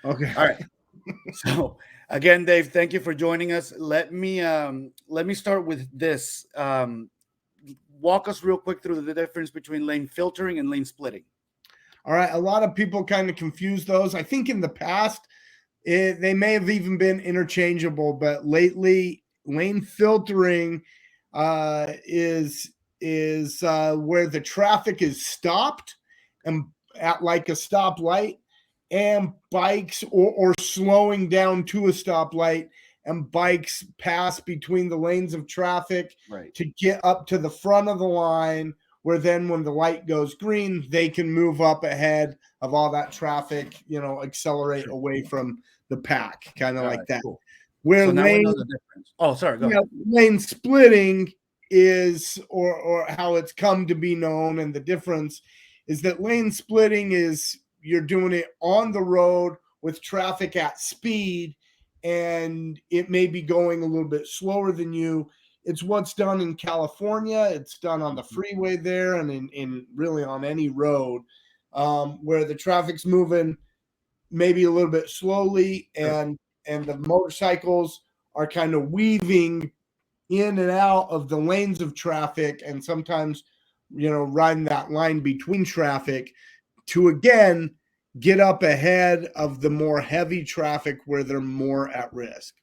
Okay. All right. So again, Dave, thank you for joining us. Let me start with this. Walk us real quick through the difference between lane filtering and lane splitting. All right. A lot of people kind of confuse those. I think in the past, they may have even been interchangeable, but lately, lane filtering is where the traffic is stopped and at like a stoplight, and bikes or slowing down to a stoplight, and bikes pass between the lanes of traffic Right. to get up to the front of the line, where then when the light goes green, they can move up ahead of all that traffic, accelerate Sure. away from the pack, kind of All like right. that. Cool. Where So now we know the difference. Oh, sorry. Go ahead. lane splitting is, or how it's come to be known, and the difference is that lane splitting is you're doing it on the road with traffic at speed, and it may be going a little bit slower than you. It's what's done in California. It's done on the freeway there, and in really on any road, where the traffic's moving maybe a little bit slowly, Sure. and the motorcycles are kind of weaving in and out of the lanes of traffic, and sometimes riding that line between traffic to again get up ahead of the more heavy traffic where they're more at risk.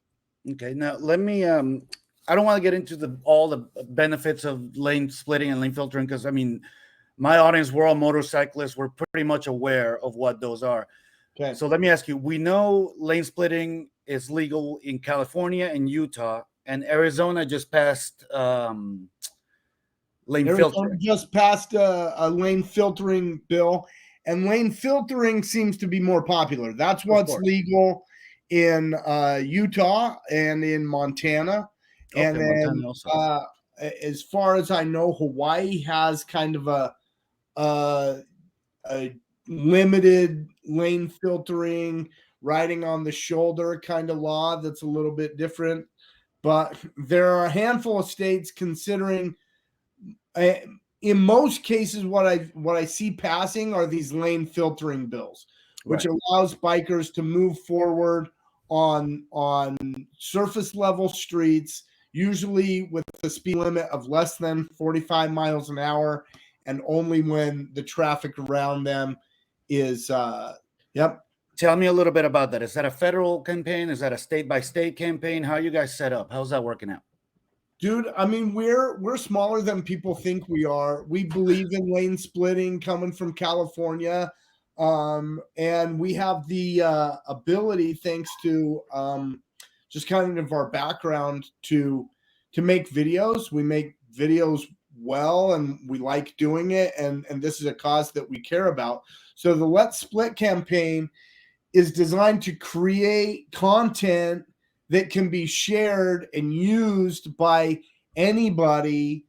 Okay. Now let me. I don't want to get into all the benefits of lane splitting and lane filtering because I mean, my audience, we're all motorcyclists. We're pretty much aware of what those are. Okay. So let me ask you: we know lane splitting is legal in California and Utah, and Arizona just passed lane Arizona filtering. just passed a lane filtering bill, and lane filtering seems to be more popular. That's Of what's course. legal in Utah and in Montana. Okay, And then, Montana also. as far as I know, Hawaii has kind of a, a limited lane filtering, riding on the shoulder kind of law that's a little bit different. But there are a handful of states considering, in most cases, what I see passing are these lane filtering bills, which Right. allows bikers to move forward on surface level streets, usually with a speed limit of less than 45 miles an hour, and only when the traffic around them is yep. Tell me a little bit about that. Is that a federal campaign? Is that a state by state campaign? How are you guys set up? How's that working out? Dude, I mean, we're smaller than people think we are. We believe in lane splitting coming from California. And we have the ability, thanks to just kind of our background, to make videos. We make videos well, and we like doing it, and this is a cause that we care about. So the Let's Split campaign is designed to create content that can be shared and used by anybody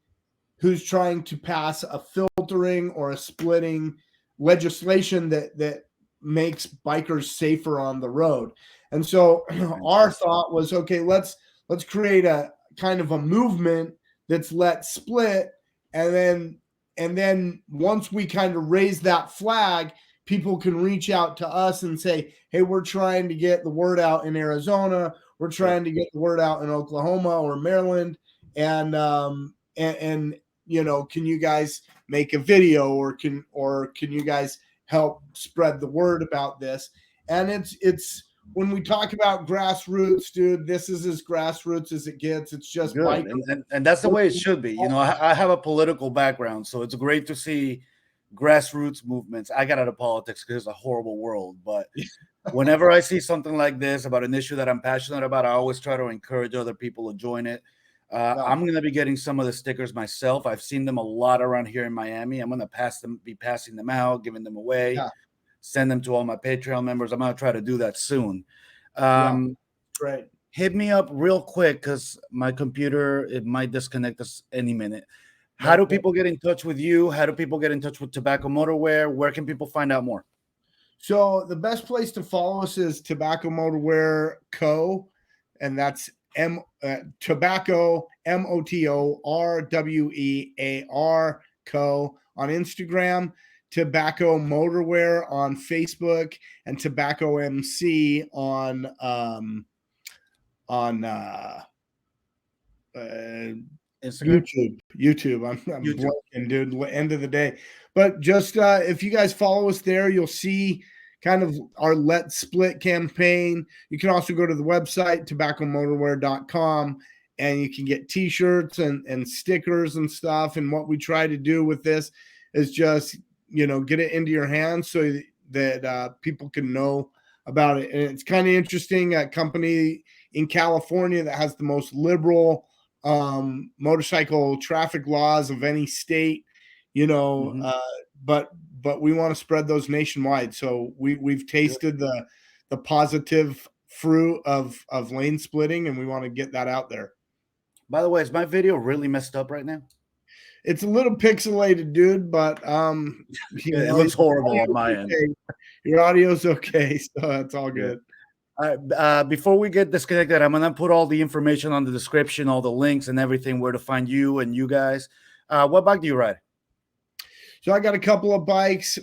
who's trying to pass a filtering or a splitting legislation that makes bikers safer on the road. And so our Fantastic. thought was, okay, let's create a kind of a movement that's Let's Split, and then once we kind of raise that flag, people can reach out to us and say, hey, we're trying to get the word out in Arizona, we're Sure. trying to get the word out in Oklahoma or Maryland, and can you guys make a video, or can you guys help spread the word about this? And it's when we talk about grassroots, dude, this is as grassroots as it gets. It's just Good. bikers. And that's the way it should be. You know, I have a political background, so it's great to see grassroots movements. I got out of politics because it's a horrible world. But whenever I see something like this about an issue that I'm passionate about, I always try to encourage other people to join it. Yeah. I'm going to be getting some of the stickers myself. I've seen them a lot around here in Miami. I'm going to be passing them out, giving them away, Yeah. send them to all my Patreon members. I'm going to try to do that soon. Yeah. Um, Great. Hit me up real quick because my computer, it might disconnect us any minute. How do No, people get in touch with you? How do people get in touch with Tobacco Motorwear? Where can people find out more? so the best place to follow us is Tobacco Motorwear Co. And that's Tobacco Motorwear Co. on Instagram. Tobacco Motorwear on Facebook and Tobacco MC on Instagram. YouTube. I'm YouTube. blanking, dude. End of the day, but just if you guys follow us there, you'll see kind of our Let's Split campaign. You can also go to the website tobaccomotorwear.com and you can get t-shirts and stickers and stuff. And what we try to do with this is just, you know, get it into your hands so that people can know about it. And it's kind of interesting. A company in California that has the most liberal motorcycle traffic laws of any state, you know, but we want to spread those nationwide. So we've tasted the positive fruit of lane splitting, and we want to get that out there. By the way, is my video really messed up right now? It's a little pixelated, dude, but it looks horrible on my end. Your audio's okay, so that's all good. All right, before we get disconnected, I'm gonna put all the information on the description, all the links and everything, where to find you and you guys. What bike do you ride? So I got a couple of bikes.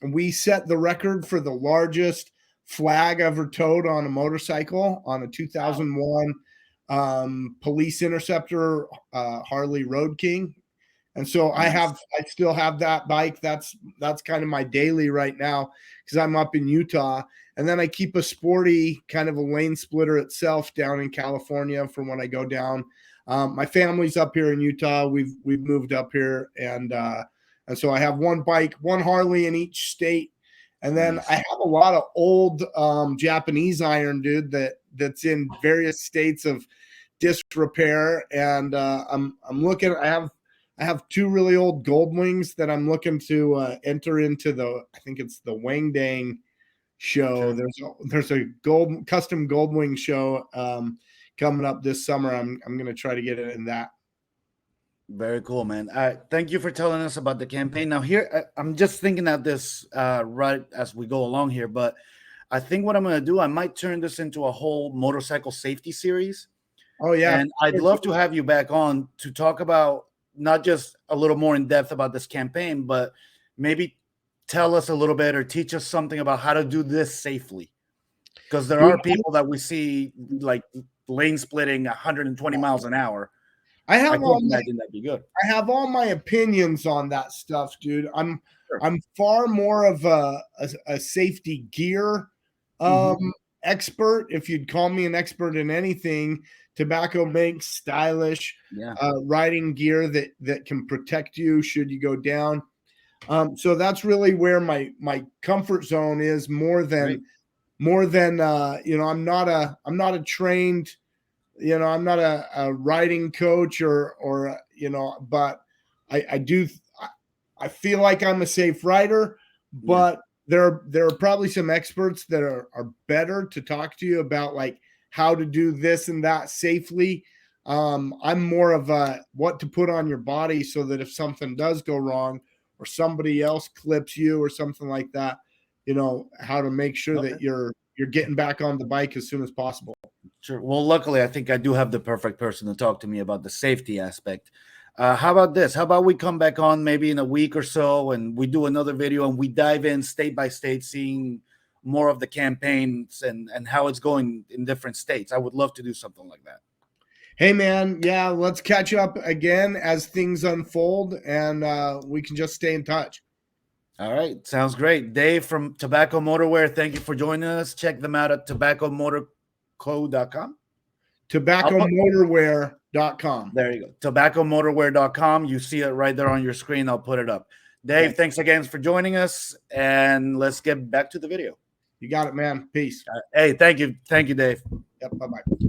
We set the record for the largest flag ever towed on a motorcycle on a 2001 Police Interceptor Harley Road King. And so nice. I still have that bike. That's kind of my daily right now because I'm up in Utah. And then I keep a sporty kind of a lane splitter itself down in California for when I go down. My family's up here in Utah. We've moved up here, and so I have one bike, one Harley in each state. And then nice. I have a lot of old Japanese iron, dude, that's in various states of disrepair. And I'm looking. I have two really old Gold Wings that I'm looking to enter into I think it's the Wang Dang show. Sure. There's a custom Gold Wing show coming up this summer. I'm going to try to get it in that. Very cool, man. Thank you for telling us about the campaign. Now here, I'm just thinking of this right as we go along here, but I think what I'm going to do, I might turn this into a whole motorcycle safety series. Oh yeah. And I'd love to have you back on to talk about not just a little more in depth about this campaign, but maybe tell us a little bit or teach us something about how to do this safely. Because there are people that we see like lane splitting 120 miles an hour. I imagine that'd be good. I have all my opinions on that stuff, dude. I'm far more of a safety gear expert. If you'd call me an expert in anything, tobacco makes stylish riding gear that can protect you should you go down. So that's really where my comfort zone is more than you know, I'm not a trained, you know, I'm not a riding coach or you know, but I feel like I'm a safe rider, but there are probably some experts that are better to talk to you about like how to do this and that safely. I'm more of a what to put on your body so that if something does go wrong or somebody else clips you or something like that, you know, how to make sure that you're getting back on the bike as soon as possible. Sure. Well, luckily, I think I do have the perfect person to talk to me about the safety aspect. How about this? How about we come back on maybe in a week or so and we do another video and we dive in state by state, seeing more of the campaigns and how it's going in different states. I would love to do something like that. Hey, man. Yeah, let's catch up again as things unfold and we can just stay in touch. All right. Sounds great. Dave from Tobacco Motorwear, thank you for joining us. Check them out at tobaccomotorco.com. Tobaccomotorwear.com. There you go. Tobaccomotorwear.com. You see it right there on your screen. I'll put it up. Dave, thanks again for joining us. And let's get back to the video. You got it, man. Peace. Hey, thank you. Thank you, Dave. Yep. Bye-bye.